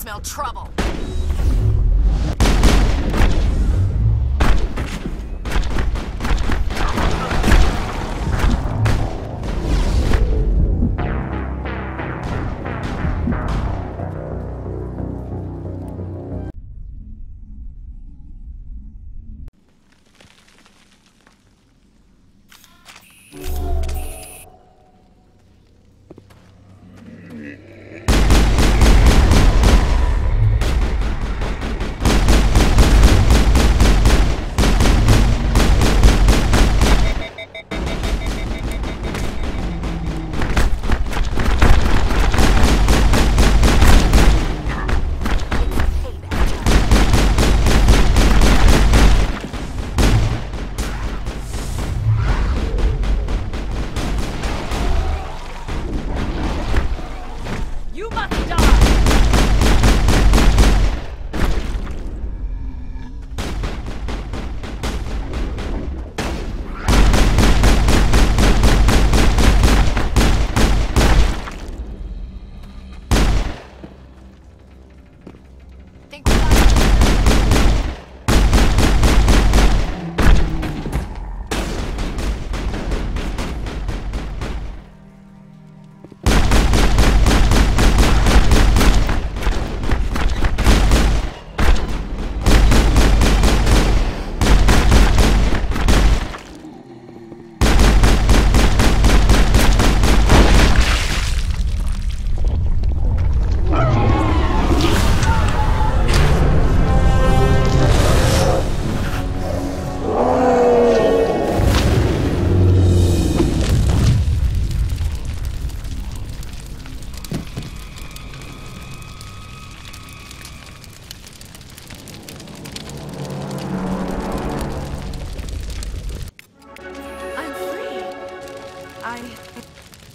smell trouble.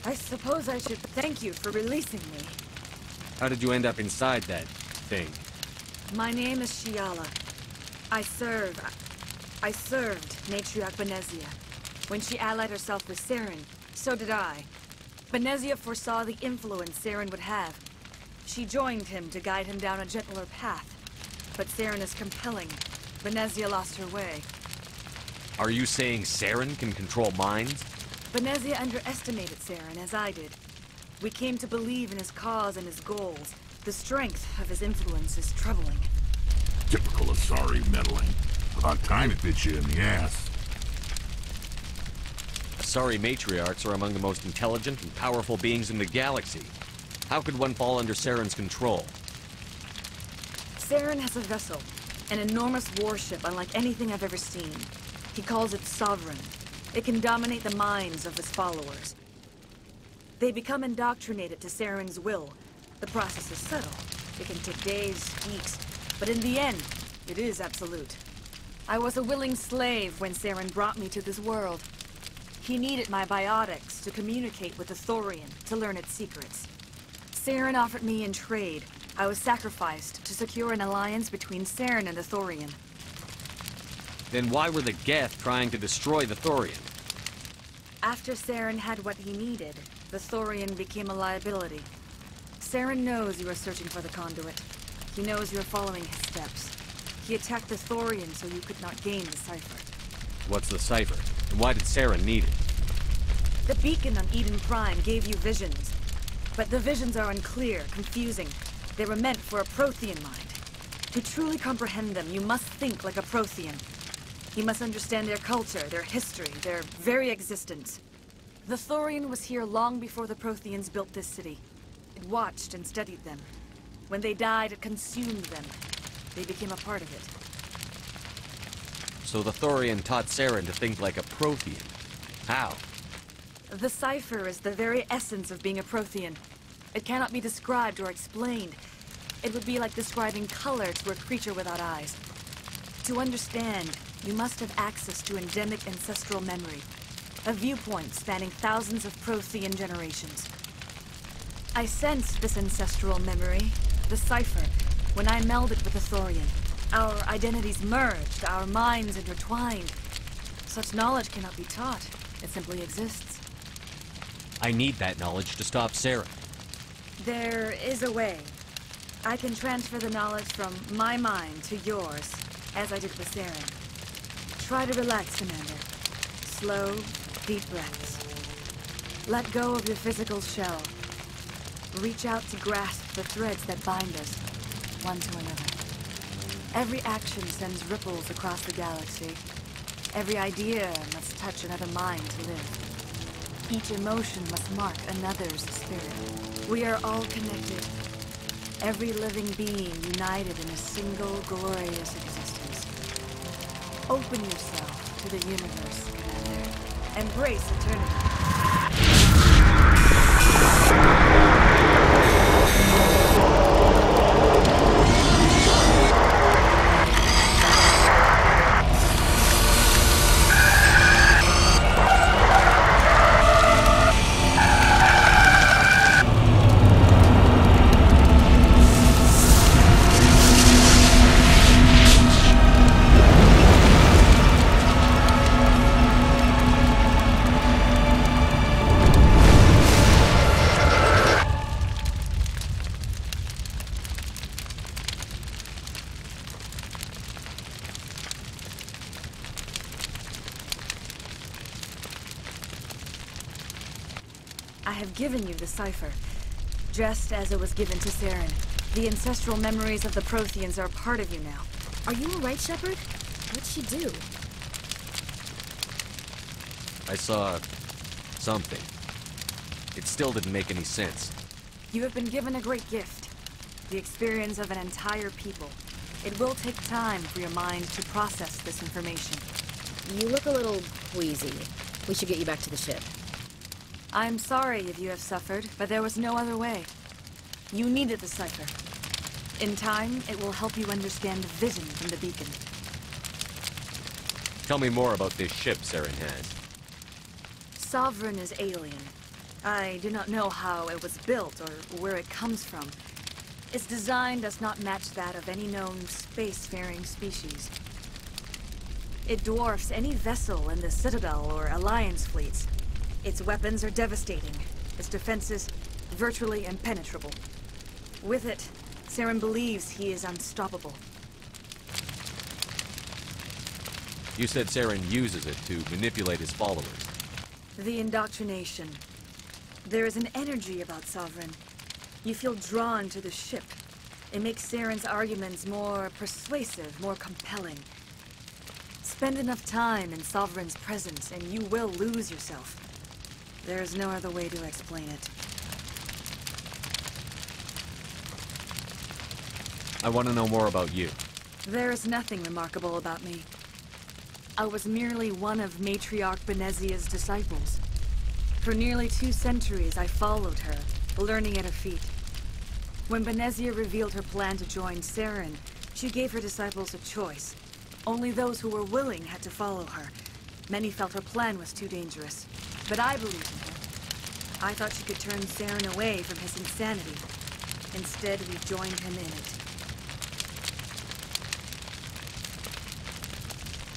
I suppose I should thank you for releasing me. How did you end up inside that thing? My name is Shiala. I served Matriarch Benezia. When she allied herself with Saren, so did I. Benezia foresaw the influence Saren would have. She joined him to guide him down a gentler path. But Saren is compelling. Benezia lost her way. Are you saying Saren can control minds? Benezia underestimated Saren, as I did. We came to believe in his cause and his goals. The strength of his influence is troubling. Typical Asari meddling. About time it bit you in the ass. Asari matriarchs are among the most intelligent and powerful beings in the galaxy. How could one fall under Saren's control? Saren has a vessel, an enormous warship unlike anything I've ever seen. He calls it Sovereign. It can dominate the minds of his followers. They become indoctrinated to Saren's will. The process is subtle. It can take days, weeks, but in the end, it is absolute. I was a willing slave when Saren brought me to this world. He needed my biotics to communicate with the Thorian, to learn its secrets. Saren offered me in trade. I was sacrificed to secure an alliance between Saren and the Thorian. Then why were the Geth trying to destroy the Thorian? After Saren had what he needed, the Thorian became a liability. Saren knows you are searching for the conduit. He knows you are following his steps. He attacked the Thorian so you could not gain the cipher. What's the cipher? And why did Saren need it? The beacon on Eden Prime gave you visions. But the visions are unclear, confusing. They were meant for a Prothean mind. To truly comprehend them, you must think like a Prothean. You must understand their culture, their history, their very existence. The Thorian was here long before the Protheans built this city. It watched and studied them. When they died, it consumed them. They became a part of it. So the Thorian taught Saren to think like a Prothean. How? The cipher is the very essence of being a Prothean. It cannot be described or explained. It would be like describing color to a creature without eyes. To understand, you must have access to endemic ancestral memory. A viewpoint spanning thousands of Prothean generations. I sensed this ancestral memory, the cipher, when I melded with the Thorian. Our identities merged, our minds intertwined. Such knowledge cannot be taught. It simply exists. I need that knowledge to stop Saren. There is a way. I can transfer the knowledge from my mind to yours, as I did with Saren. Try to relax, Commander. Slow, deep breaths. Let go of your physical shell. Reach out to grasp the threads that bind us, one to another. Every action sends ripples across the galaxy. Every idea must touch another mind to live. Each emotion must mark another's spirit. We are all connected. Every living being united in a single glorious existence. Open yourself to the universe, Commander. Embrace eternity. I have given you the cipher, just as it was given to Saren. The ancestral memories of the Protheans are a part of you now. Are you alright, Shepard? What'd she do? I saw... something. It still didn't make any sense. You have been given a great gift. The experience of an entire people. It will take time for your mind to process this information. You look a little queasy. We should get you back to the ship. I'm sorry if you have suffered, but there was no other way. You needed the cipher. In time, it will help you understand the vision from the beacon. Tell me more about this ship Saren has. Sovereign is alien. I do not know how it was built or where it comes from. Its design does not match that of any known spacefaring species. It dwarfs any vessel in the Citadel or Alliance fleets. Its weapons are devastating. Its defenses virtually impenetrable. With it, Saren believes he is unstoppable. You said Saren uses it to manipulate his followers. The indoctrination. There is an energy about Sovereign. You feel drawn to the ship. It makes Saren's arguments more persuasive, more compelling. Spend enough time in Sovereign's presence and you will lose yourself. There is no other way to explain it. I want to know more about you. There is nothing remarkable about me. I was merely one of Matriarch Benezia's disciples. For nearly 2 centuries, I followed her, learning at her feet. When Benezia revealed her plan to join Saren, she gave her disciples a choice. Only those who were willing had to follow her. Many felt her plan was too dangerous, but I believed in her. I thought she could turn Saren away from his insanity. Instead, we joined him in it.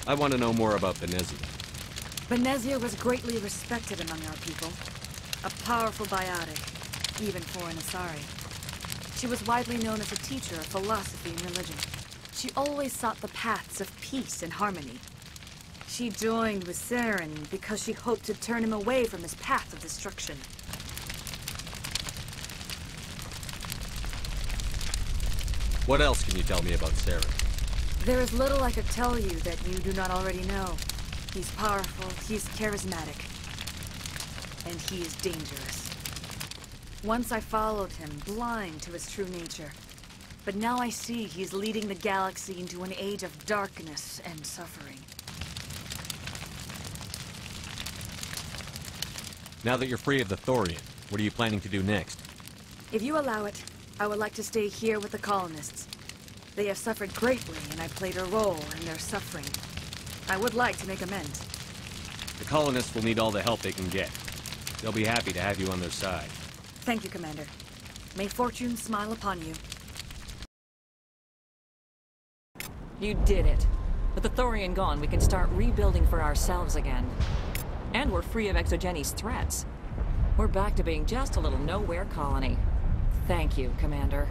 I want to know more about Benezia. Benezia was greatly respected among our people. A powerful biotic, even for an Asari. She was widely known as a teacher of philosophy and religion. She always sought the paths of peace and harmony. She joined with Saren because she hoped to turn him away from his path of destruction. What else can you tell me about Saren? There is little I could tell you that you do not already know. He's powerful, he's charismatic, and he is dangerous. Once I followed him, blind to his true nature. But now I see he's leading the galaxy into an age of darkness and suffering. Now that you're free of the Thorian, what are you planning to do next? If you allow it, I would like to stay here with the colonists. They have suffered greatly, and I played a role in their suffering. I would like to make amends. The colonists will need all the help they can get. They'll be happy to have you on their side. Thank you, Commander. May fortune smile upon you. You did it. With the Thorian gone, we can start rebuilding for ourselves again. And we're free of Exogenes' threats. We're back to being just a little nowhere colony. Thank you, Commander.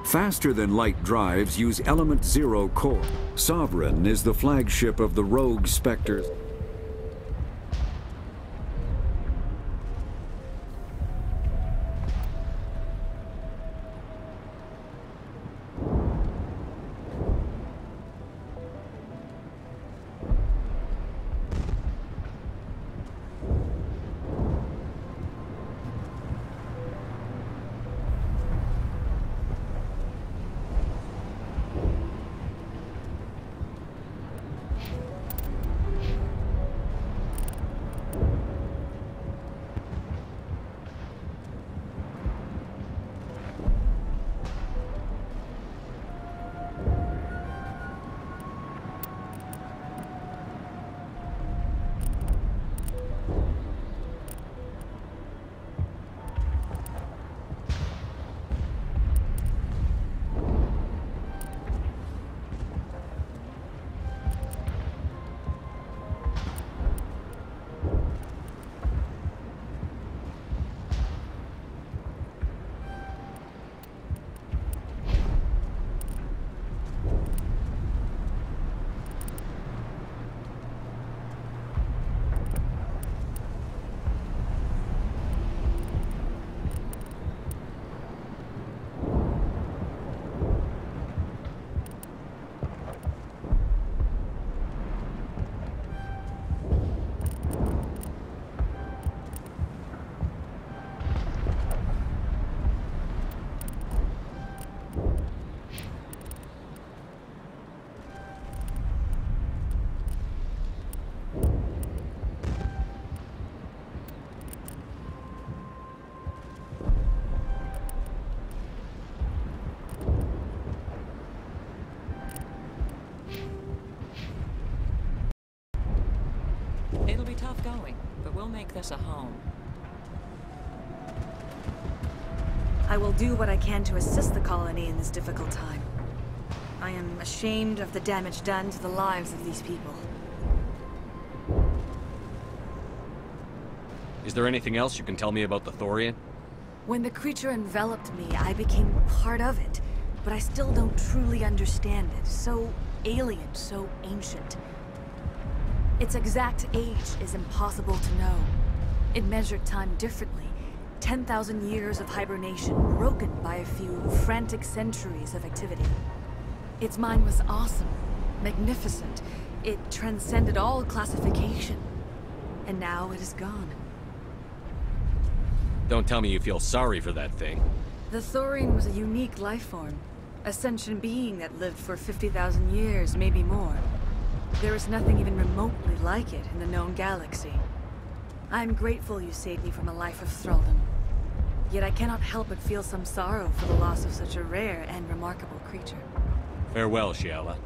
Faster-than-light drives use Element Zero core. Sovereign is the flagship of the rogue Spectres. It'll be tough going, but we'll make this a home. I will do what I can to assist the colony in this difficult time. I am ashamed of the damage done to the lives of these people. Is there anything else you can tell me about the Thorian? When the creature enveloped me, I became part of it, but I still don't truly understand it. So alien, so ancient. Its exact age is impossible to know. It measured time differently. 10,000 years of hibernation, broken by a few frantic centuries of activity. Its mind was awesome, magnificent. It transcended all classification. And now it is gone. Don't tell me you feel sorry for that thing. The Thorian was a unique life form. A sentient being that lived for 50,000 years, maybe more. There is nothing even remotely like it in the known galaxy. I'm grateful you saved me from a life of thraldom. Yet I cannot help but feel some sorrow for the loss of such a rare and remarkable creature. Farewell, Shiala.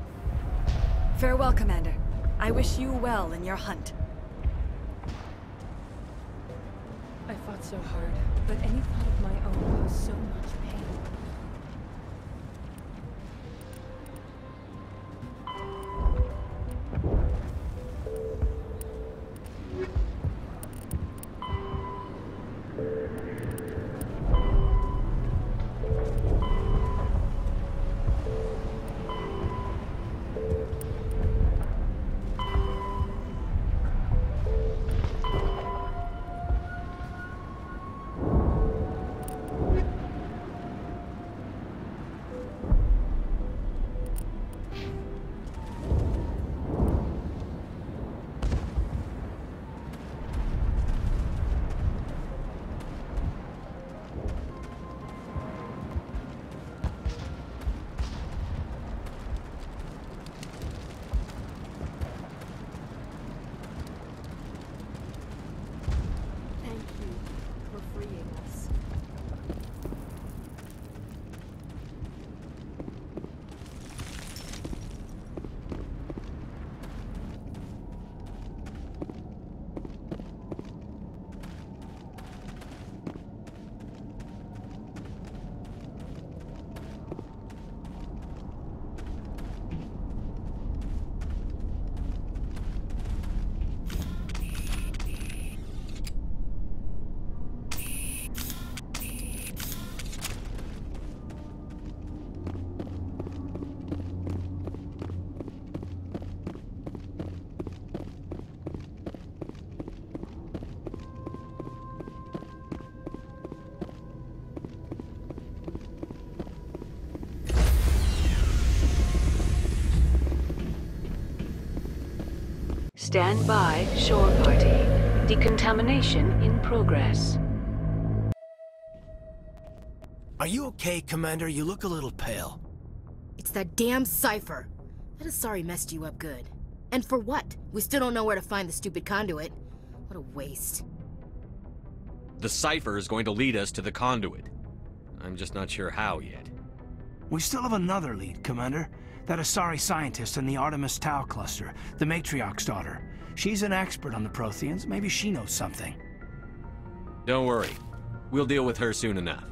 Farewell, Commander. I wish you well in your hunt. I fought so hard, but any thought of my own caused so much pain. Stand by, shore party. Decontamination in progress. Are you okay, Commander? You look a little pale. It's that damn cipher. That Asari messed you up good. And for what? We still don't know where to find the stupid conduit. What a waste. The cipher is going to lead us to the conduit. I'm just not sure how yet. We still have another lead, Commander. That Asari scientist in the Artemis Tau cluster, the Matriarch's daughter. She's an expert on the Protheans. Maybe she knows something. Don't worry. We'll deal with her soon enough.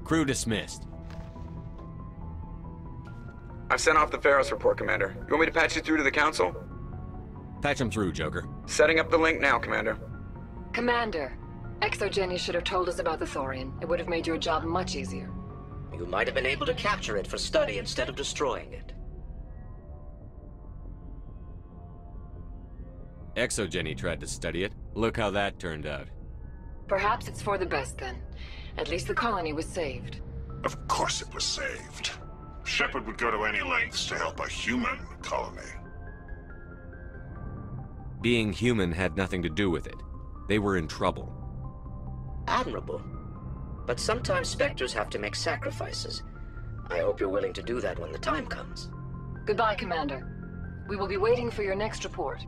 Crew dismissed. I've sent off the Pharos report, Commander. You want me to patch you through to the Council? Patch him through, Joker. Setting up the link now, Commander. Commander, Exogeny should have told us about the Thorian. It would have made your job much easier. You might have been able to capture it for study instead of destroying it. Exogeny tried to study it. Look how that turned out. Perhaps it's for the best then. At least the colony was saved. Of course it was saved. Shepard would go to any lengths to help a human colony. Being human had nothing to do with it. They were in trouble. Admirable. But sometimes Spectres have to make sacrifices. I hope you're willing to do that when the time comes. Goodbye, Commander. We will be waiting for your next report.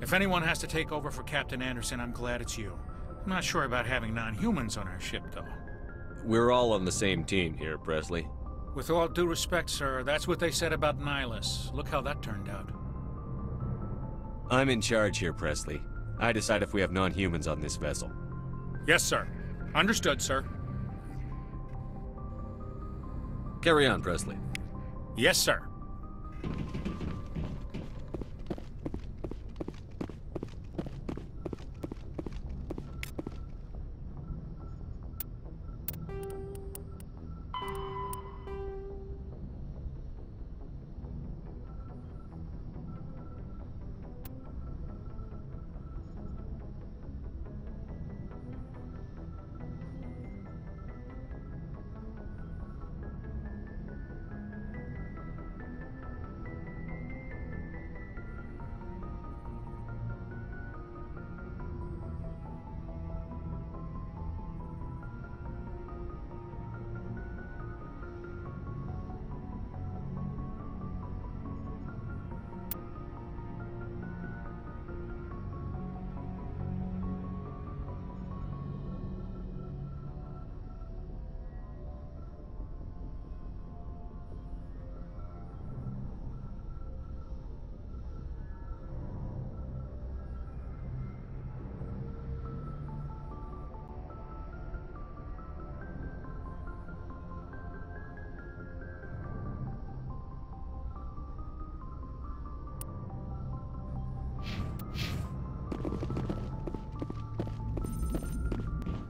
If anyone has to take over for Captain Anderson, I'm glad it's you. I'm not sure about having non-humans on our ship, though. We're all on the same team here, Presley. With all due respect, sir, that's what they said about Nihilus. Look how that turned out. I'm in charge here, Presley. I decide if we have non-humans on this vessel. Yes, sir. Understood, sir. Carry on, Presley. Yes, sir.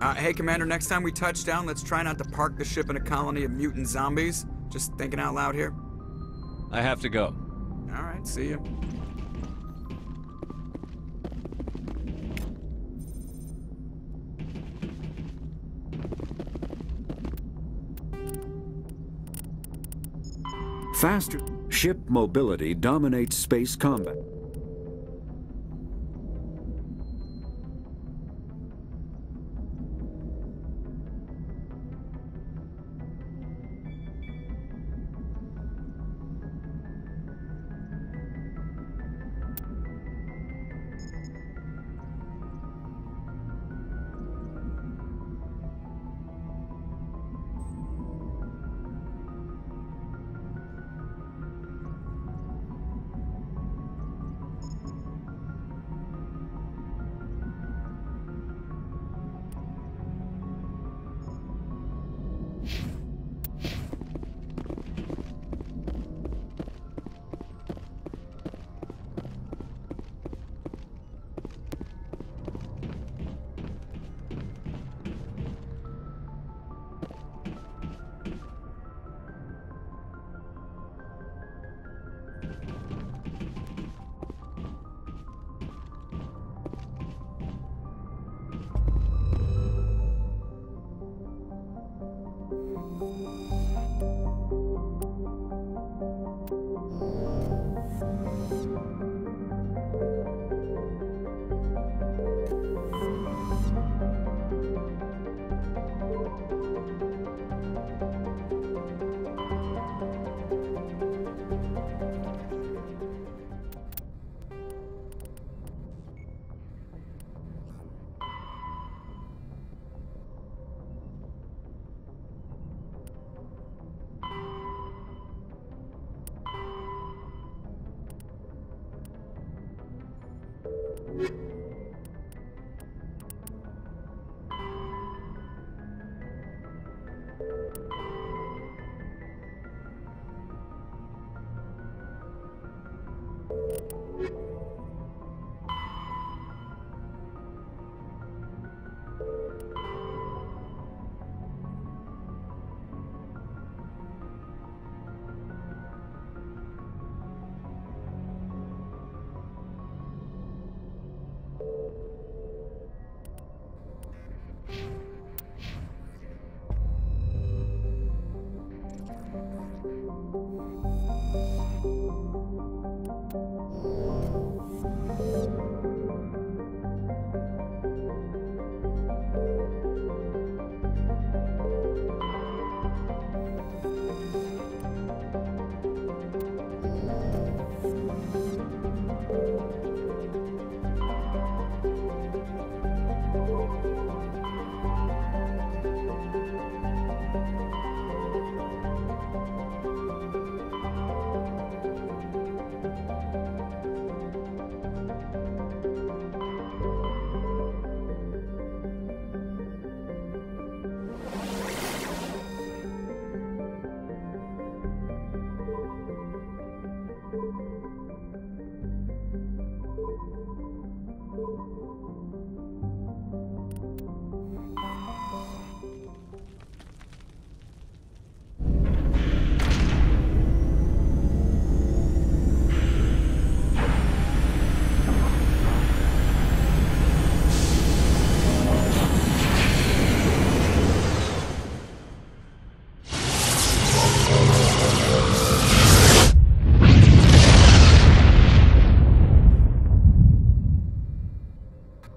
Hey, Commander, next time we touch down, let's try not to park the ship in a colony of mutant zombies. Just thinking out loud here. I have to go. All right, see you. Faster ship mobility dominates space combat.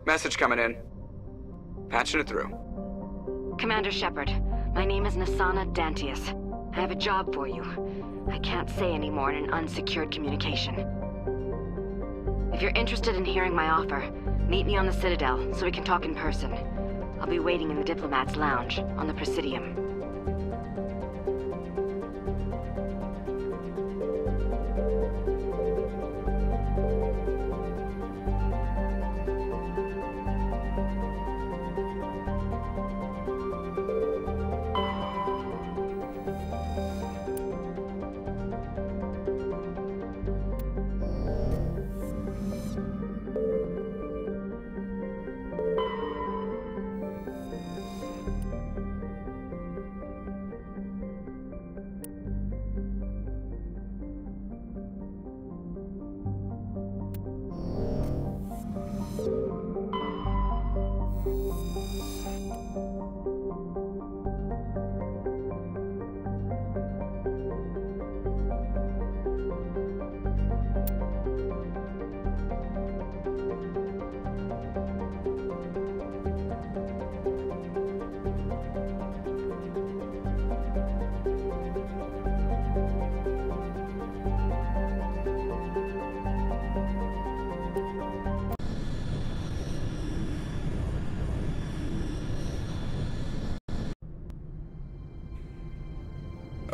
Message coming in. Patching it through. Commander Shepard, my name is Nasana Dantius. I have a job for you. I can't say any more in an unsecured communication. If you're interested in hearing my offer, meet me on the Citadel so we can talk in person. I'll be waiting in the Diplomat's Lounge on the Presidium.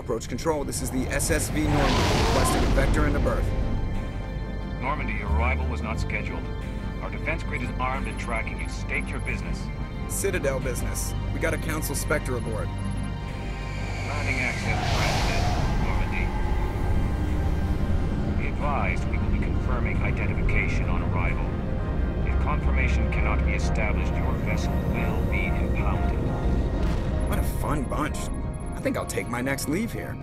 Approach control, this is the SSV Normandy, requesting a vector into berth. Normandy, your arrival was not scheduled. Our defense grid is armed and tracking you. State your business. Citadel business. We got a Council Spectre aboard. Landing access granted, Normandy. Be advised, we will be confirming identification on arrival. If confirmation cannot be established, your vessel will be impounded. What a fun bunch. I think I'll take my next leave here.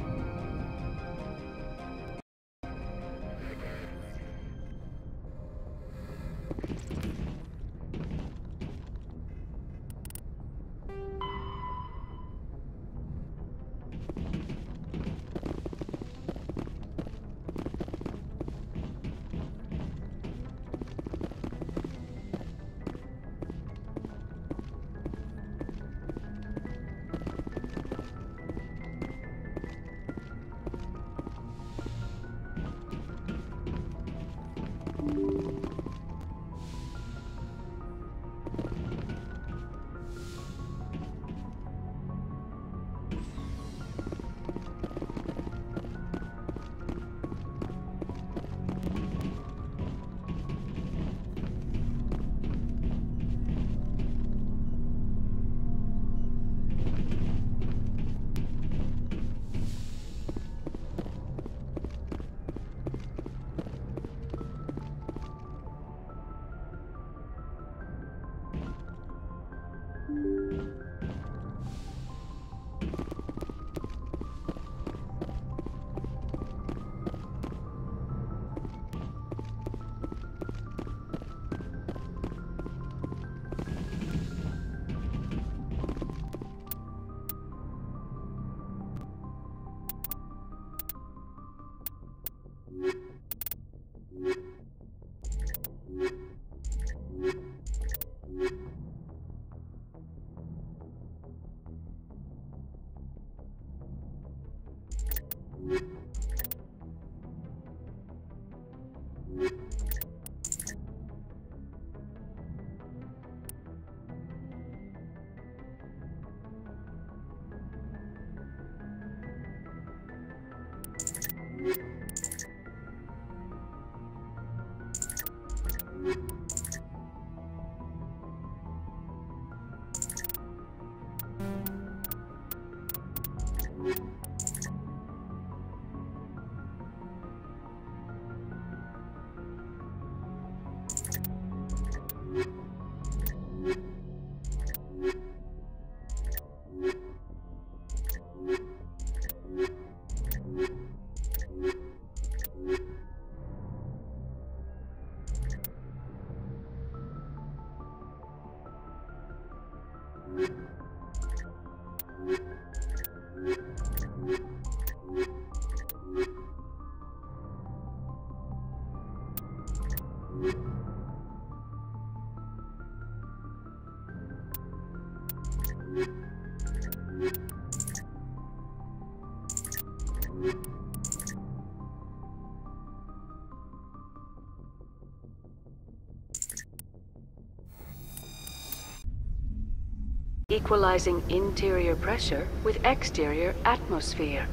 Equalizing interior pressure with exterior atmosphere.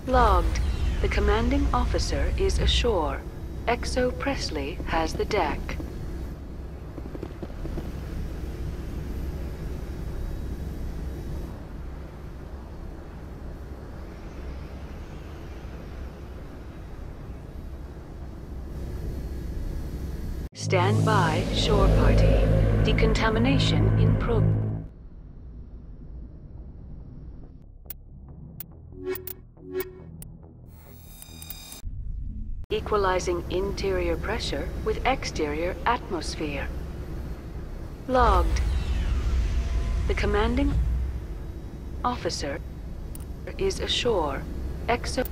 Logged. The commanding officer is ashore. Exo Presley has the deck. Stand by, shore party. Decontamination in progress. Equalizing interior pressure with exterior atmosphere. Logged. The commanding officer is ashore. Exo.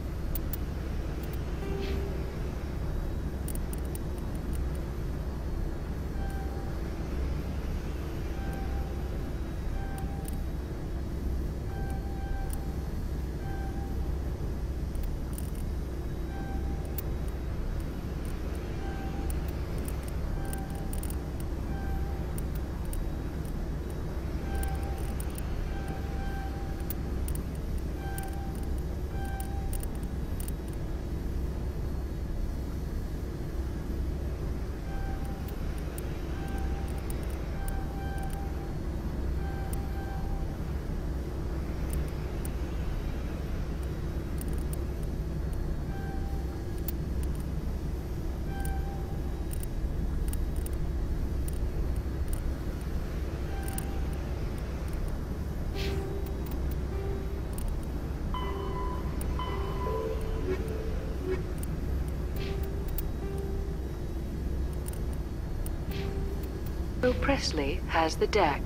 Presley has the deck.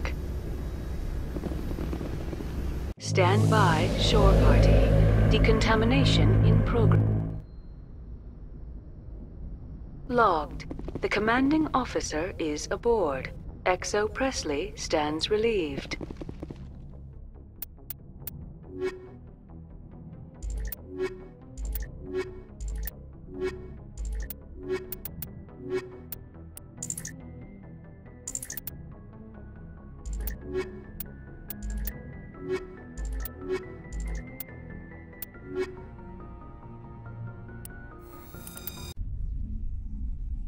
Stand by, shore party. Decontamination in progress. Logged. The commanding officer is aboard. XO Presley stands relieved.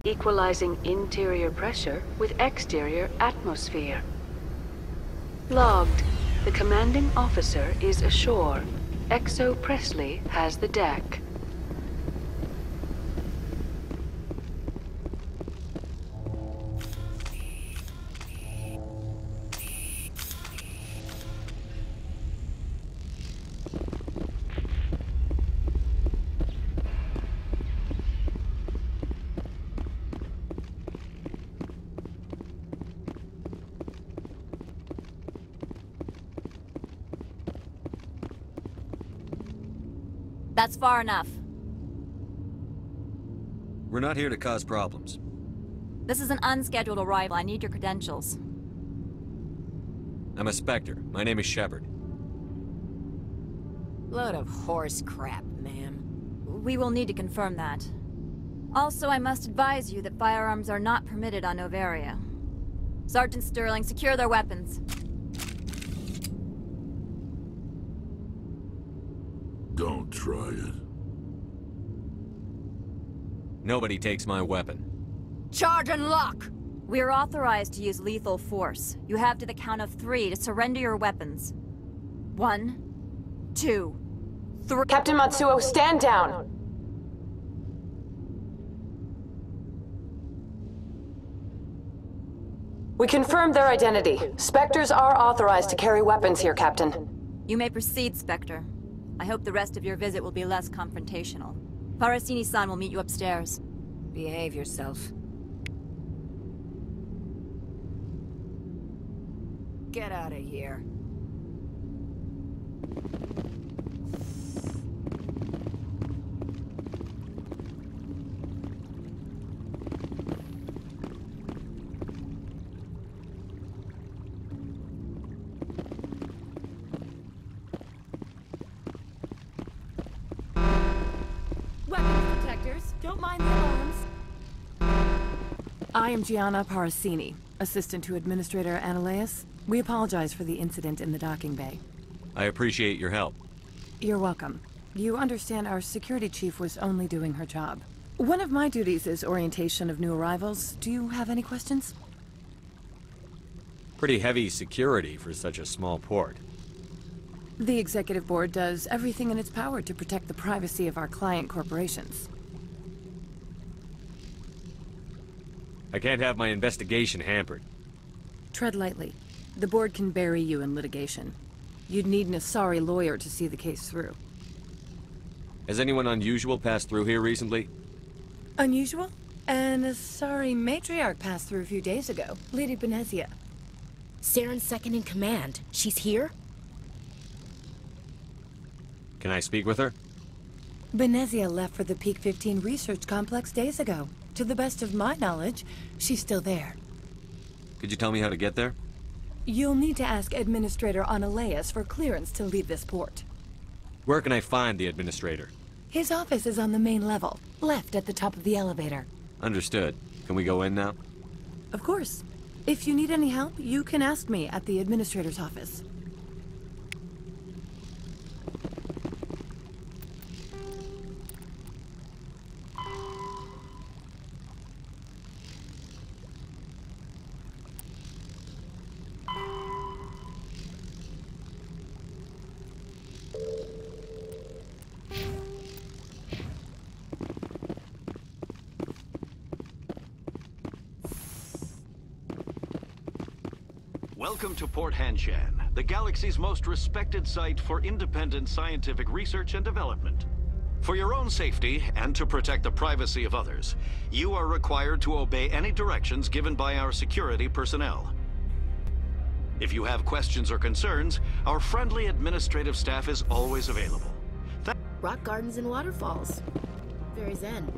Equalizing interior pressure with exterior atmosphere. Logged. The commanding officer is ashore. XO Presley has the deck. That's far enough. We're not here to cause problems. This is an unscheduled arrival. I need your credentials. I'm a Spectre. My name is Shepard. Load of horse crap, ma'am. We will need to confirm that. Also, I must advise you that firearms are not permitted on Noveria. Sergeant Sterling, secure their weapons. Don't try it. Nobody takes my weapon. Charge and lock! We are authorized to use lethal force. You have to the count of 3 to surrender your weapons. 1, 2, 3. Captain Matsuo, stand down! We confirmed their identity. Spectres are authorized to carry weapons here, Captain. You may proceed, Spectre. I hope the rest of your visit will be less confrontational. Parasini-san will meet you upstairs. Behave yourself. Get out of here. Don't mind the alarms. I am Gianna Parasini, assistant to Administrator Ananias. We apologize for the incident in the docking bay. I appreciate your help. You're welcome. You understand our security chief was only doing her job. One of my duties is orientation of new arrivals. Do you have any questions? Pretty heavy security for such a small port. The executive board does everything in its power to protect the privacy of our client corporations. I can't have my investigation hampered. Tread lightly. The board can bury you in litigation. You'd need an Asari lawyer to see the case through. Has anyone unusual passed through here recently? Unusual? An Asari matriarch passed through a few days ago. Lady Benezia. Saren's second in command. She's here? Can I speak with her? Benezia left for the Peak 15 research complex days ago. To the best of my knowledge, she's still there. Could you tell me how to get there? You'll need to ask Administrator Ananias for clearance to leave this port. Where can I find the administrator? His office is on the main level, left at the top of the elevator. Understood. Can we go in now? Of course. If you need any help, you can ask me at the administrator's office. Welcome to Port Hanshan, the galaxy's most respected site for independent scientific research and development. For your own safety and to protect the privacy of others, you are required to obey any directions given by our security personnel. If you have questions or concerns, our friendly administrative staff is always available. Rock gardens and waterfalls. Very zen.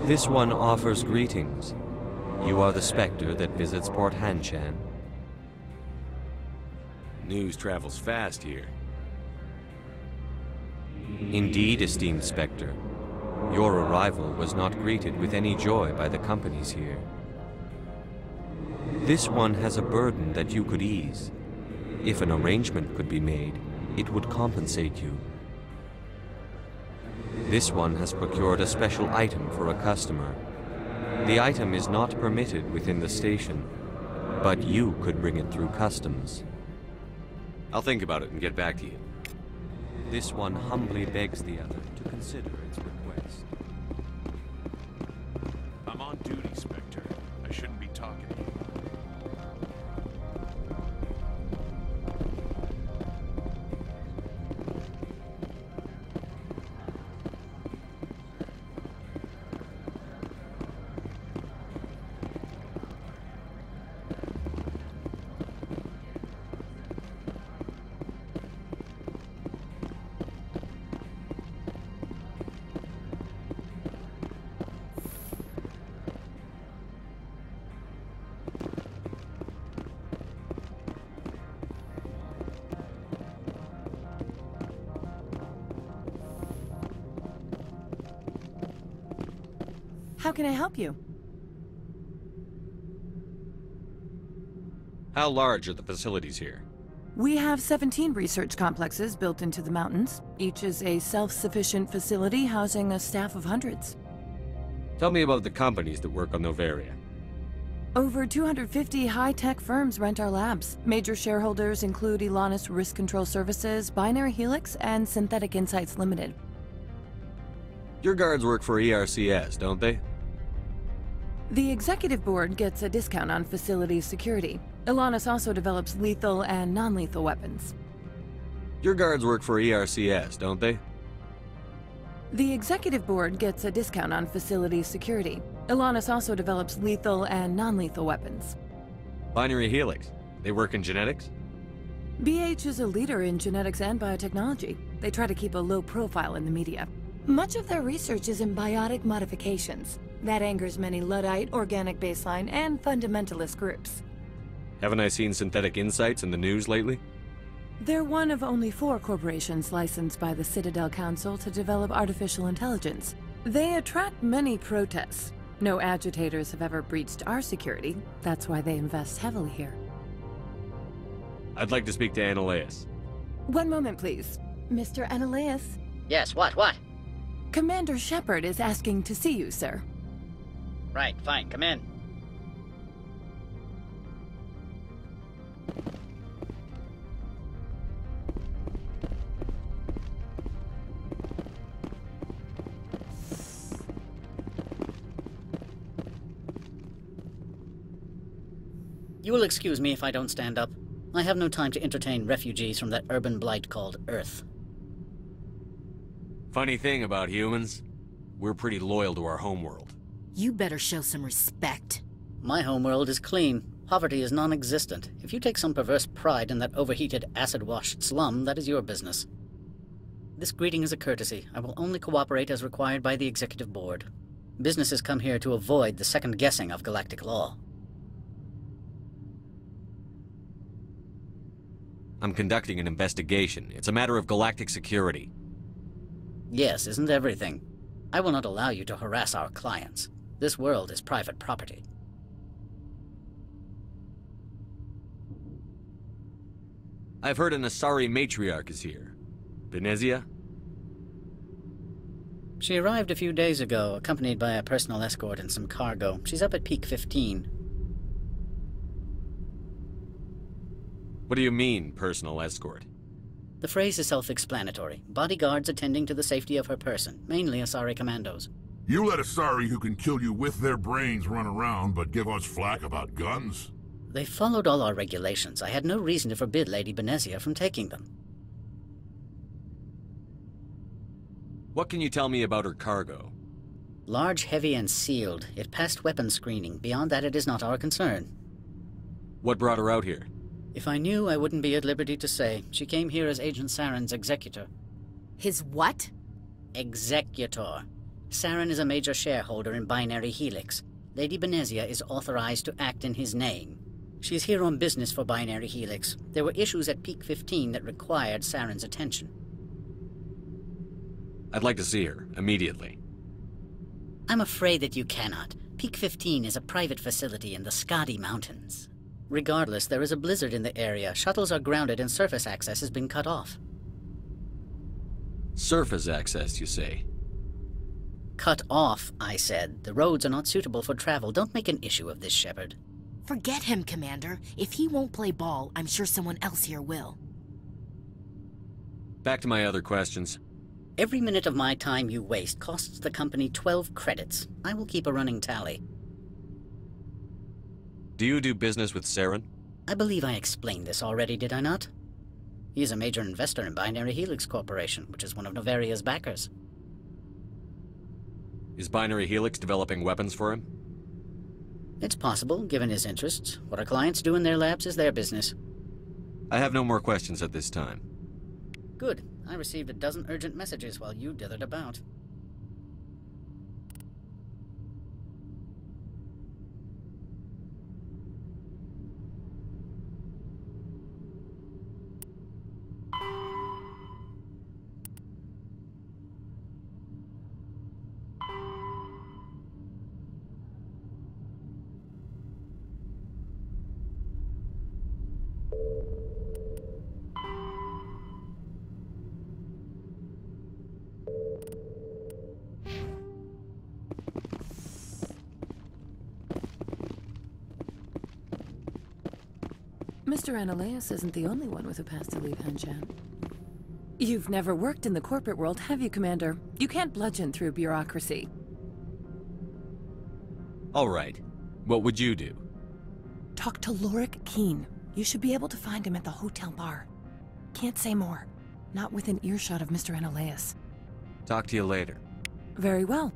This one offers greetings. You are the Spectre that visits Port Hanshan. News travels fast here. Indeed, esteemed Spectre. Your arrival was not greeted with any joy by the companies here. This one has a burden that you could ease. If an arrangement could be made, it would compensate you. This one has procured a special item for a customer. The item is not permitted within the station, but you could bring it through customs. I'll think about it and get back to you. This one humbly begs the other to consider its request. I'm on duty, Spectre. I shouldn't be talking to you. How can I help you? How large are the facilities here? We have 17 research complexes built into the mountains. Each is a self-sufficient facility housing a staff of hundreds. Tell me about the companies that work on Noveria. Over 250 high-tech firms rent our labs. Major shareholders include Elanus Risk Control Services, Binary Helix, and Synthetic Insights Limited. Your guards work for ERCS, don't they? The executive board gets a discount on facility security. Elanus also develops lethal and non-lethal weapons. Your guards work for ERCS, don't they? The executive board gets a discount on facility security. Elanus also develops lethal and non-lethal weapons. Binary Helix. They work in genetics? BH is a leader in genetics and biotechnology. They try to keep a low profile in the media. Much of their research is in biotic modifications. That angers many Luddite, organic baseline, and fundamentalist groups. Haven't I seen Synthetic Insights in the news lately? They're one of only 4 corporations licensed by the Citadel Council to develop artificial intelligence. They attract many protests. No agitators have ever breached our security. That's why they invest heavily here. I'd like to speak to Annaleus. One moment, please. Mr. Annaleus? Yes, what? Commander Shepard is asking to see you, sir. Right, fine, come in. You will excuse me if I don't stand up. I have no time to entertain refugees from that urban blight called Earth. Funny thing about humans, we're pretty loyal to our homeworld. You better show some respect. My homeworld is clean. Poverty is non-existent. If you take some perverse pride in that overheated, acid-washed slum, that is your business. This greeting is a courtesy. I will only cooperate as required by the Executive Board. Businesses come here to avoid the second guessing of galactic law. I'm conducting an investigation. It's a matter of galactic security. Yes, isn't everything? I will not allow you to harass our clients. This world is private property. I've heard an Asari matriarch is here. Venezia? She arrived a few days ago, accompanied by a personal escort and some cargo. She's up at Peak 15. What do you mean, personal escort? The phrase is self-explanatory. Bodyguards attending to the safety of her person, mainly Asari commandos. You let Asari who can kill you with their brains run around, but give us flack about guns? They followed all our regulations. I had no reason to forbid Lady Benezia from taking them. What can you tell me about her cargo? Large, heavy, and sealed. It passed weapons screening. Beyond that, it is not our concern. What brought her out here? If I knew, I wouldn't be at liberty to say. She came here as Agent Saren's executor. His what? Executor. Saren is a major shareholder in Binary Helix. Lady Benezia is authorized to act in his name. She's here on business for Binary Helix. There were issues at Peak 15 that required Saren's attention. I'd like to see her, immediately. I'm afraid that you cannot. Peak 15 is a private facility in the Skadi Mountains. Regardless, there is a blizzard in the area. Shuttles are grounded and surface access has been cut off. Surface access, you say? Cut off, I said. The roads are not suitable for travel. Don't make an issue of this, Shepard. Forget him, Commander. If he won't play ball, I'm sure someone else here will. Back to my other questions. Every minute of my time you waste costs the company 12 credits. I will keep a running tally. Do you do business with Saren? I believe I explained this already, did I not? He is a major investor in Binary Helix Corporation, which is one of Noveria's backers. Is Binary Helix developing weapons for him? It's possible, given his interests. What our clients do in their labs is their business. I have no more questions at this time. Good. I received a dozen urgent messages while you dithered about. Mr. Ananias isn't the only one with a past to leave Henshan. You've never worked in the corporate world, have you, Commander? You can't bludgeon through bureaucracy. All right. What would you do? Talk to Lorik Keen. You should be able to find him at the hotel bar. Can't say more. Not within earshot of Mr. Ananias. Talk to you later. Very well.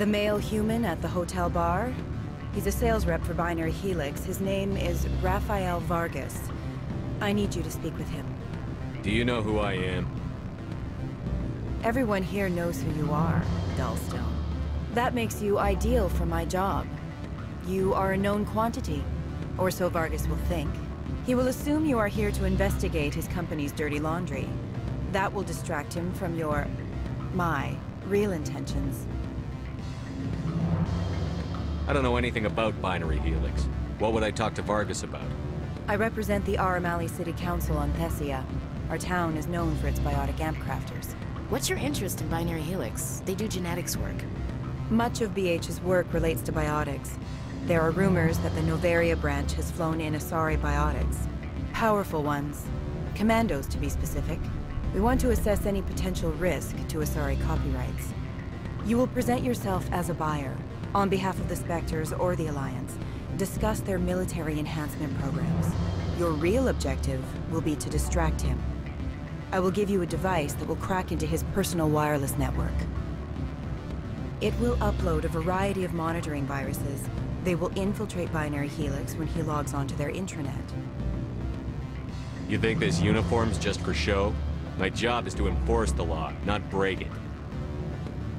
The male human at the hotel bar? He's a sales rep for Binary Helix. His name is Rafael Vargas. I need you to speak with him. Do you know who I am? Everyone here knows who you are, Dullstone. That makes you ideal for my job. You are a known quantity, or so Vargas will think. He will assume you are here to investigate his company's dirty laundry. That will distract him from my real intentions. I don't know anything about Binary Helix. What would I talk to Vargas about? I represent the Aramali City Council on Thessia. Our town is known for its biotic amp crafters. What's your interest in Binary Helix? They do genetics work. Much of BH's work relates to biotics. There are rumors that the Noveria branch has flown in Asari biotics. Powerful ones. Commandos, to be specific. We want to assess any potential risk to Asari copyrights. You will present yourself as a buyer, on behalf of the Spectres or the Alliance. Discuss their military enhancement programs. Your real objective will be to distract him. I will give you a device that will crack into his personal wireless network. It will upload a variety of monitoring viruses. They will infiltrate Binary Helix when he logs onto their intranet. You think this uniform's just for show? My job is to enforce the law, not break it.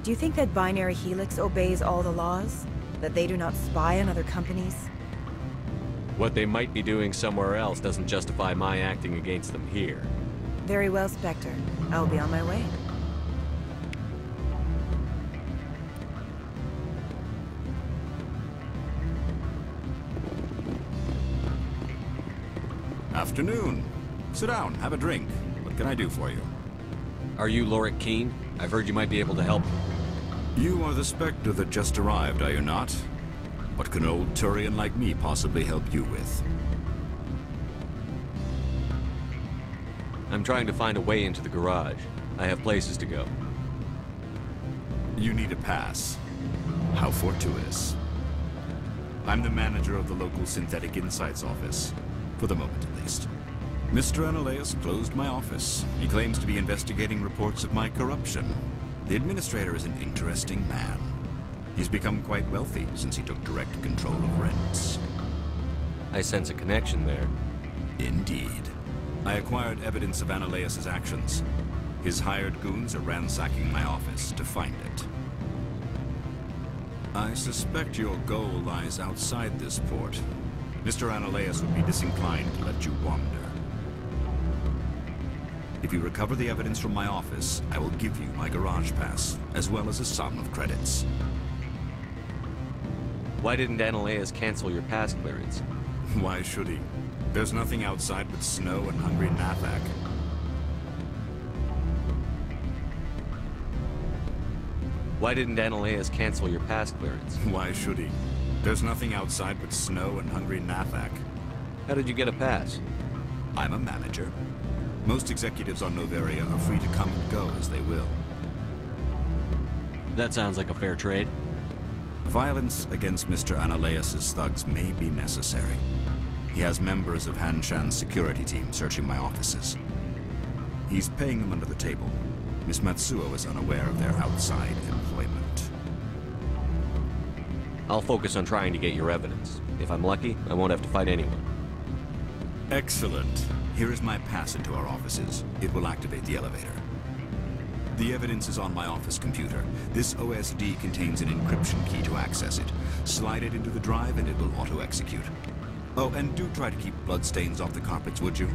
Do you think that Binary Helix obeys all the laws? That they do not spy on other companies? What they might be doing somewhere else doesn't justify my acting against them here. Very well, Spectre. I will be on my way. Afternoon. Sit down, have a drink. What can I do for you? Are you Lorik Keene? I've heard you might be able to help me. You are the Spectre that just arrived, are you not? What can an old Turian like me possibly help you with? I'm trying to find a way into the garage. I have places to go. You need a pass. How fortuitous. I'm the manager of the local Synthetic Insights office. For the moment, at least. Mr. Analeus closed my office. He claims to be investigating reports of my corruption. The administrator is an interesting man. He's become quite wealthy since he took direct control of rents. I sense a connection there. Indeed. I acquired evidence of Analeus' actions. His hired goons are ransacking my office to find it. I suspect your goal lies outside this port. Mr. Analeus would be disinclined to let you wander. If you recover the evidence from my office, I will give you my garage pass, as well as a sum of credits. Why didn't Analeus cancel your pass clearance? Why should he? There's nothing outside but snow and hungry Nathak. Why didn't Analeus cancel your pass clearance? Why should he? There's nothing outside but snow and hungry Nathak. How did you get a pass? I'm a manager. Most executives on Noveria are free to come and go as they will. That sounds like a fair trade. Violence against Mr. Analeus' thugs may be necessary. He has members of Hanshan's security team searching my offices. He's paying them under the table. Miss Matsuo is unaware of their outside employment. I'll focus on trying to get your evidence. If I'm lucky, I won't have to fight anyone. Excellent. Here is my pass into our offices. It will activate the elevator. The evidence is on my office computer. This OSD contains an encryption key to access it. Slide it into the drive and it will auto-execute. Oh, and do try to keep bloodstains off the carpets, would you?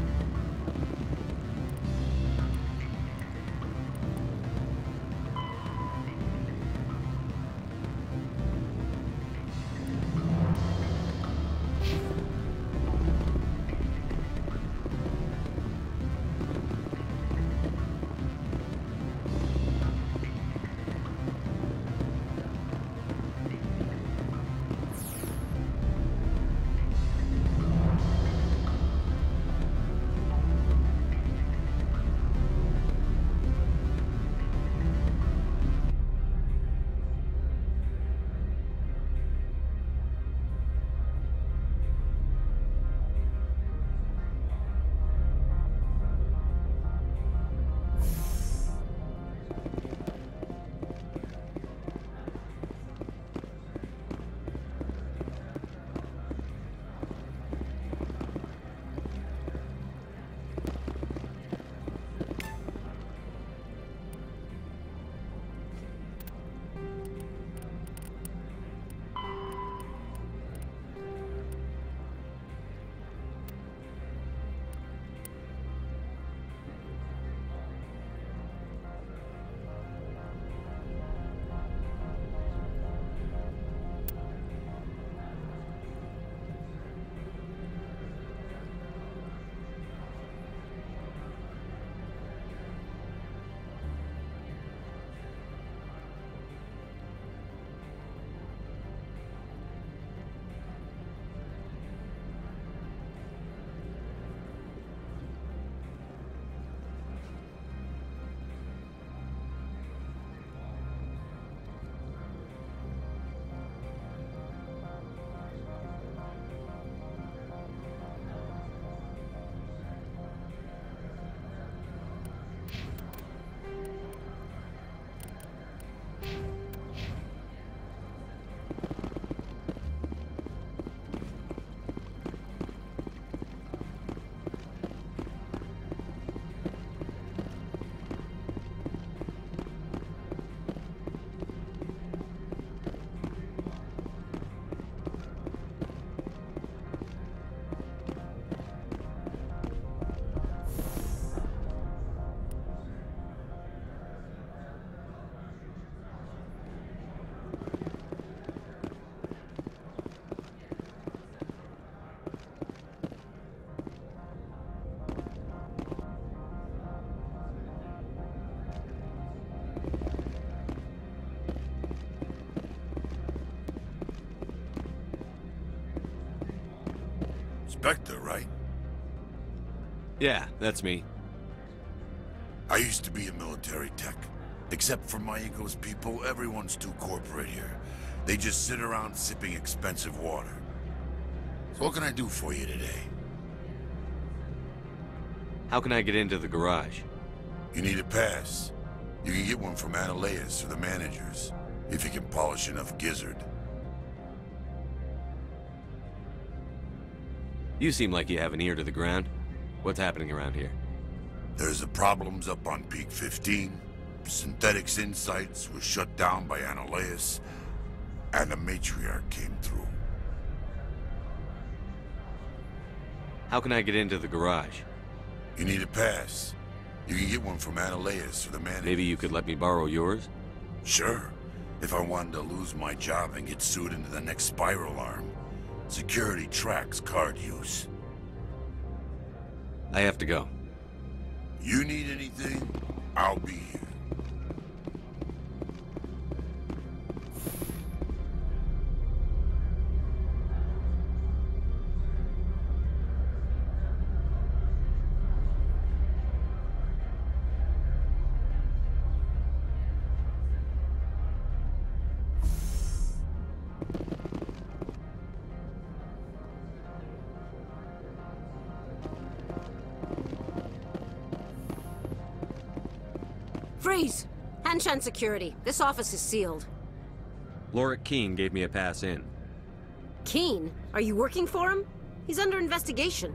Spectre, right? Yeah, that's me. I used to be a military tech. Except for Maego's people, everyone's too corporate here. They just sit around sipping expensive water. So what can I do for you today? How can I get into the garage? You need a pass. You can get one from Analeus or the managers, if you can polish enough gizzard. You seem like you have an ear to the ground. What's happening around here? There's the problems up on Peak 15. Synthetics Insights was shut down by Analeus, and the Matriarch came through. How can I get into the garage? You need a pass. You can get one from Analeus or the manager. Maybe you could let me borrow yours? Sure. If I wanted to lose my job and get sued into the next spiral arm. Security tracks card use. I have to go. You need anything, I'll be here. Freeze! Hanshan security. This office is sealed. Lorik Keene gave me a pass in. Keene? Are you working for him? He's under investigation.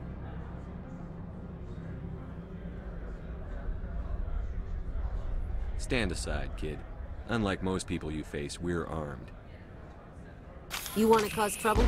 Stand aside, kid. Unlike most people you face, we're armed. You want to cause trouble?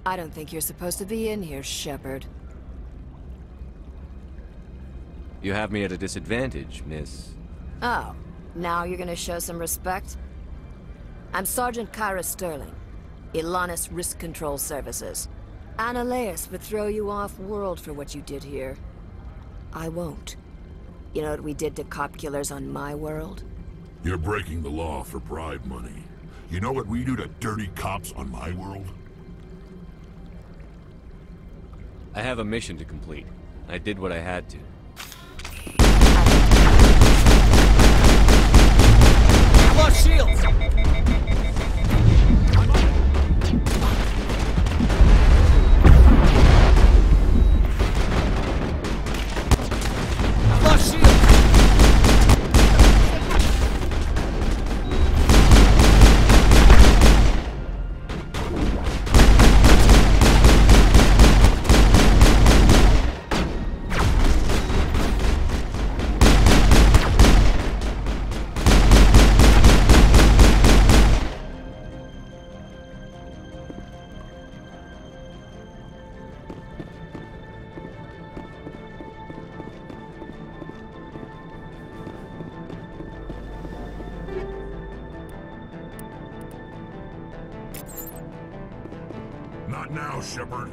I don't think you're supposed to be in here, Shepard. You have me at a disadvantage, miss. Oh, now you're gonna show some respect? I'm Sergeant Kyra Sterling, Ilanis Risk Control Services. Analeus would throw you off-world for what you did here. I won't. You know what we did to cop killers on my world? You're breaking the law for bribe money. You know what we do to dirty cops on my world? I have a mission to complete. I did what I had to. I now, Shepard.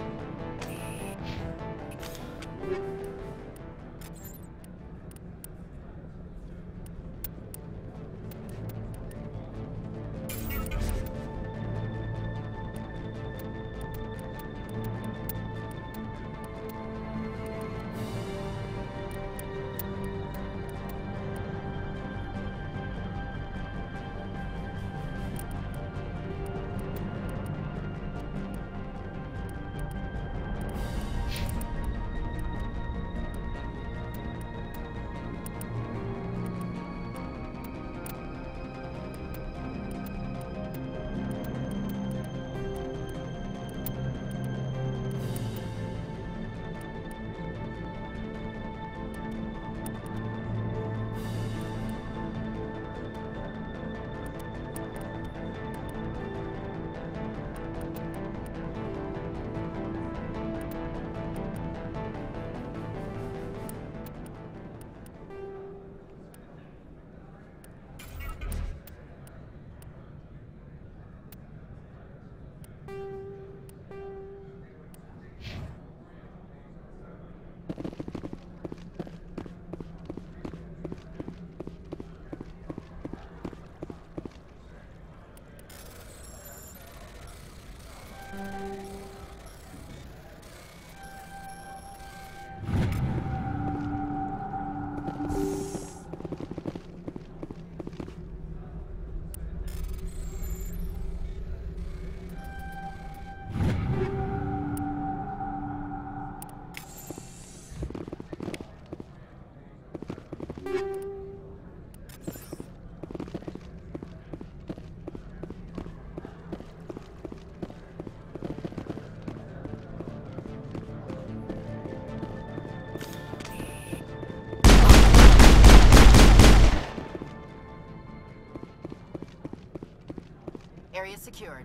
Area secured.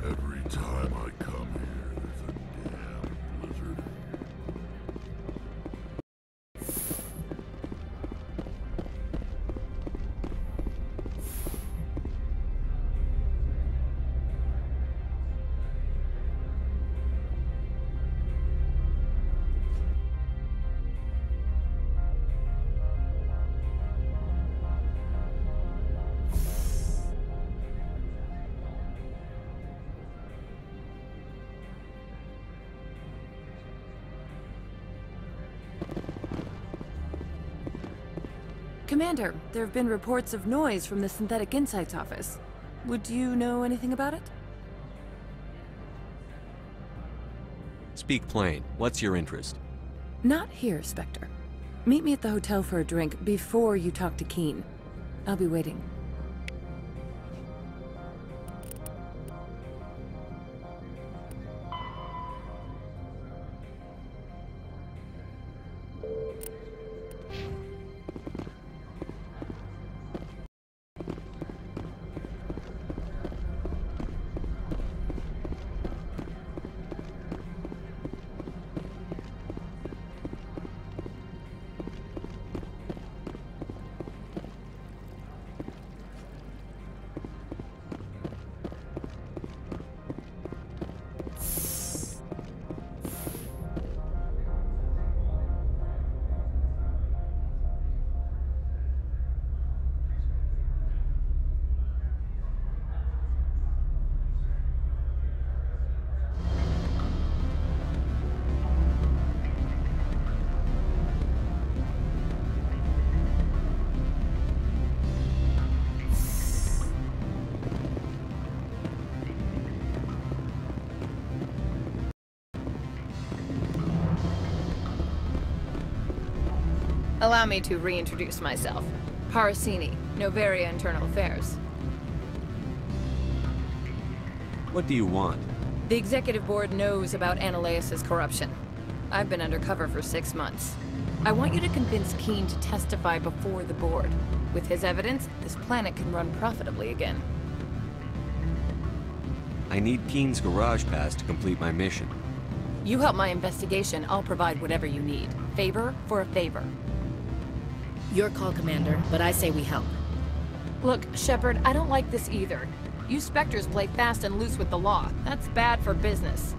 Every time I come here, there's a damn blizzard. Commander, there have been reports of noise from the Synthetic Insights office. Would you know anything about it? Speak plain. What's your interest? Not here, Spectre. Meet me at the hotel for a drink before you talk to Keen. I'll be waiting. Allow me to reintroduce myself. Parasini, Noveria Internal Affairs. What do you want? The Executive Board knows about Ananias' corruption. I've been undercover for 6 months. I want you to convince Keene to testify before the Board. With his evidence, this planet can run profitably again. I need Keene's garage pass to complete my mission. You help my investigation, I'll provide whatever you need. Favor for a favor. Your call, Commander, but I say we help. Look, Shepard, I don't like this either. You Spectres play fast and loose with the law. That's bad for business.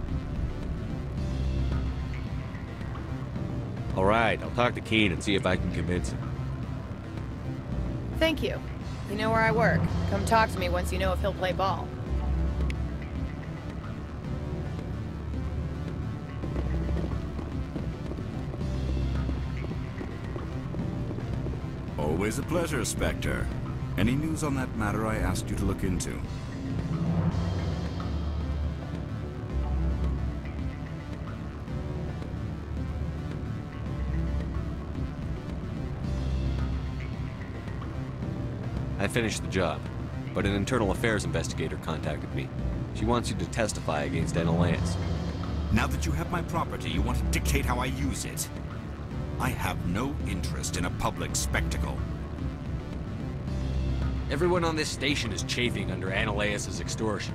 All right, I'll talk to Keene and see if I can convince him. Thank you. You know where I work. Come talk to me once you know if he'll play ball. Always a pleasure, Spectre. Any news on that matter I asked you to look into? I finished the job, but an internal affairs investigator contacted me. She wants you to testify against Ananias. Now that you have my property, you want to dictate how I use it. I have no interest in a public spectacle. Everyone on this station is chafing under Ananias' extortion.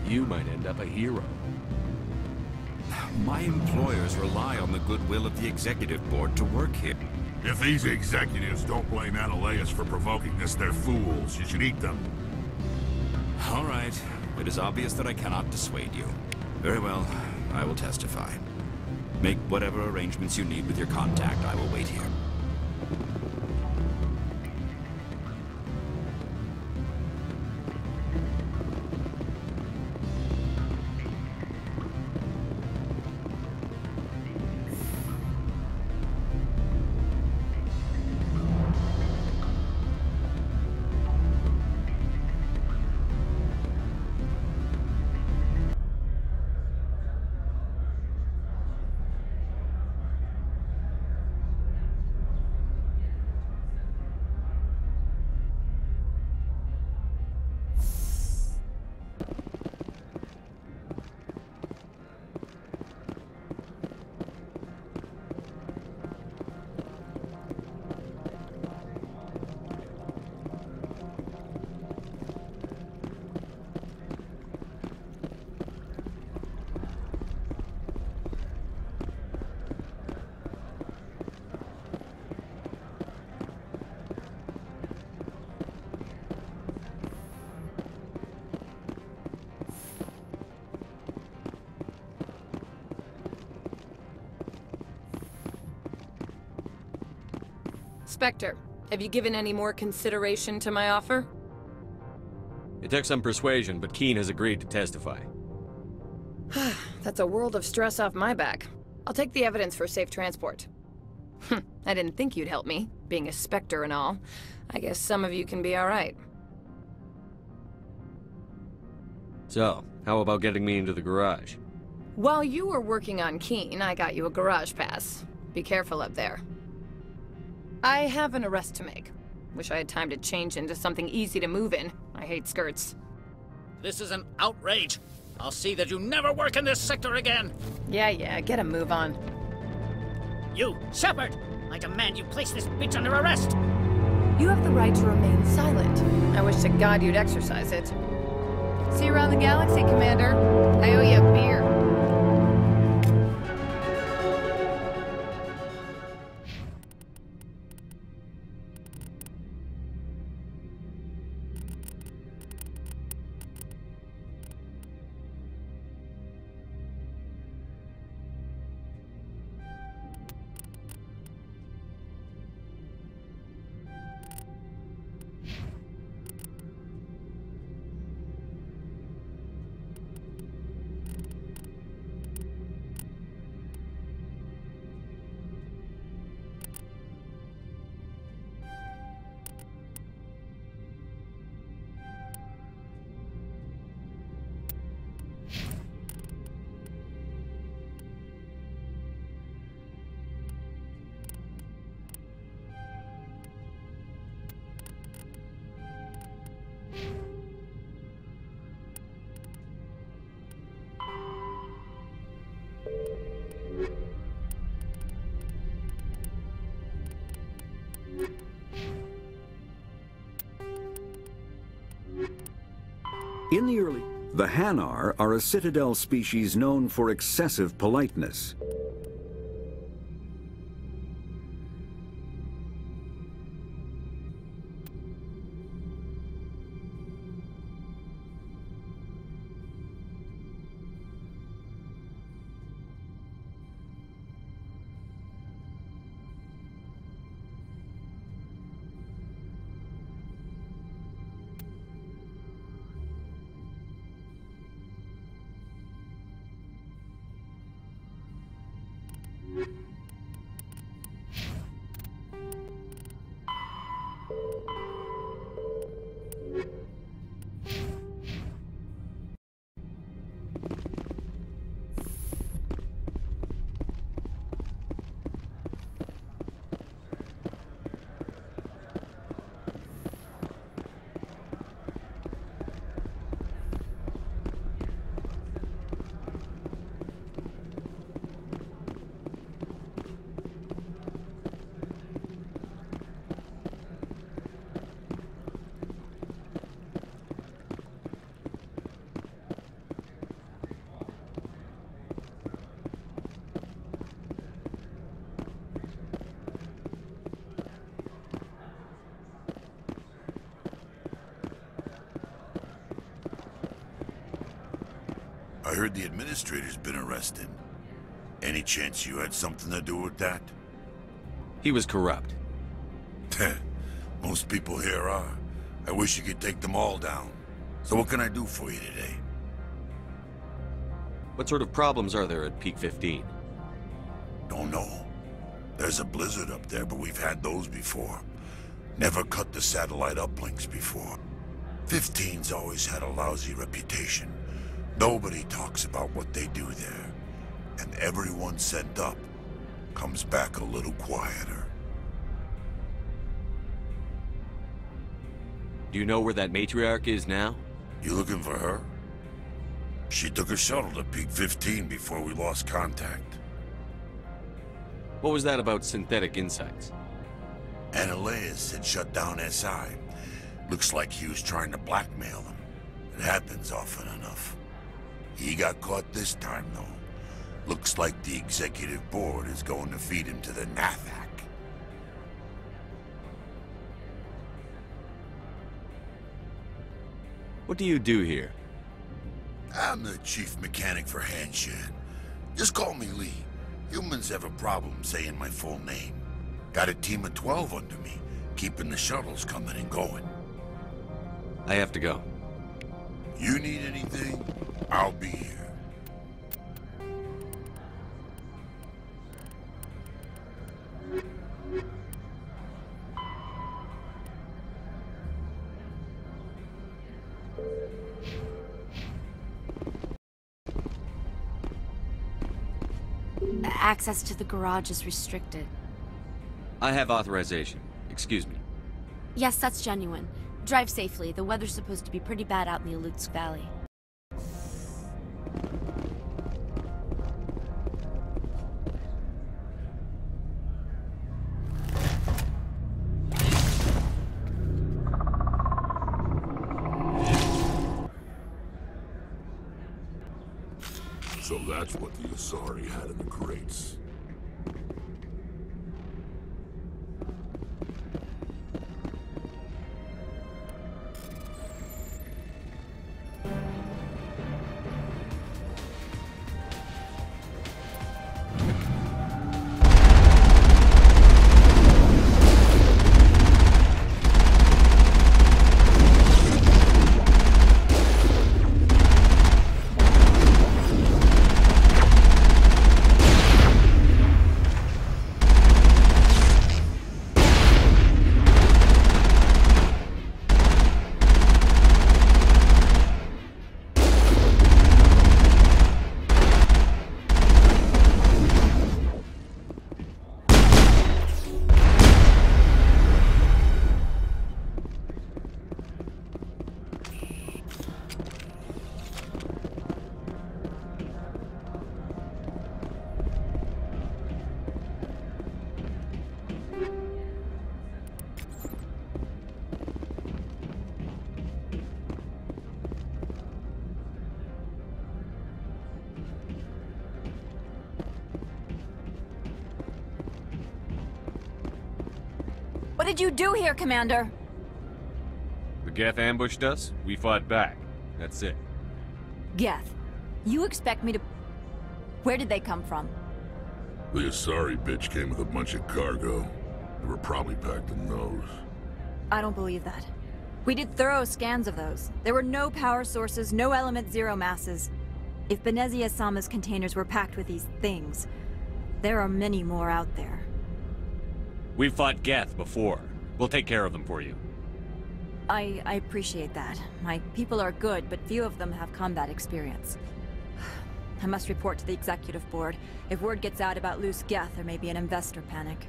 You might end up a hero. My employers rely on the goodwill of the Executive Board to work here. If these executives don't blame Ananias for provoking this, they're fools. You should eat them. All right. It is obvious that I cannot dissuade you. Very well. I will testify. Make whatever arrangements you need with your contact. I will wait here. Spectre, have you given any more consideration to my offer? It took some persuasion, but Keene has agreed to testify. That's a world of stress off my back. I'll take the evidence for safe transport. I didn't think you'd help me, being a Spectre and all. I guess some of you can be alright. So, how about getting me into the garage? While you were working on Keene, I got you a garage pass. Be careful up there. I have an arrest to make. Wish I had time to change into something easy to move in. I hate skirts. This is an outrage. I'll see that you never work in this sector again. Yeah, get a move on. You, Shepard! I demand you place this bitch under arrest! You have the right to remain silent. I wish to God you'd exercise it. See you around the galaxy, Commander. I owe you a beer. In the early... The Hanar are a citadel species known for excessive politeness. I heard the administrator's been arrested. Any chance you had something to do with that? He was corrupt. Most people here are. I wish you could take them all down. So what can I do for you today? What sort of problems are there at Peak 15? Don't know. There's a blizzard up there, but we've had those before. Never cut the satellite uplinks before. 15's always had a lousy reputation. Nobody talks about what they do there. And everyone sent up comes back a little quieter. Do you know where that matriarch is now? You looking for her? She took a shuttle to Peak 15 before we lost contact. What was that about synthetic insects? Ananias had shut down SI. Looks like he was trying to blackmail them. It happens often enough. He got caught this time, though. Looks like the executive board is going to feed him to the Nathak. What do you do here? I'm the chief mechanic for Hanshan. Just call me Lee. Humans have a problem saying my full name. Got a team of 12 under me, keeping the shuttles coming and going. I have to go. You need anything? I'll be here. Access to the garage is restricted. I have authorization. Excuse me. Yes, that's genuine. Drive safely. The weather's supposed to be pretty bad out in the Alutsk Valley. So that's what the Asari had in the crates. did you do here, Commander? The Geth ambushed us, we fought back. That's it. Geth, you expect me to... Where did they come from? The Asari bitch came with a bunch of cargo. They were probably packed in those. I don't believe that. We did thorough scans of those. There were no power sources, no element zero masses. If Benezia-sama's containers were packed with these things, there are many more out there. We've fought Geth before. We'll take care of them for you. I appreciate that. My people are good, but few of them have combat experience. I must report to the executive board. If word gets out about loose Geth, there may be an investor panic.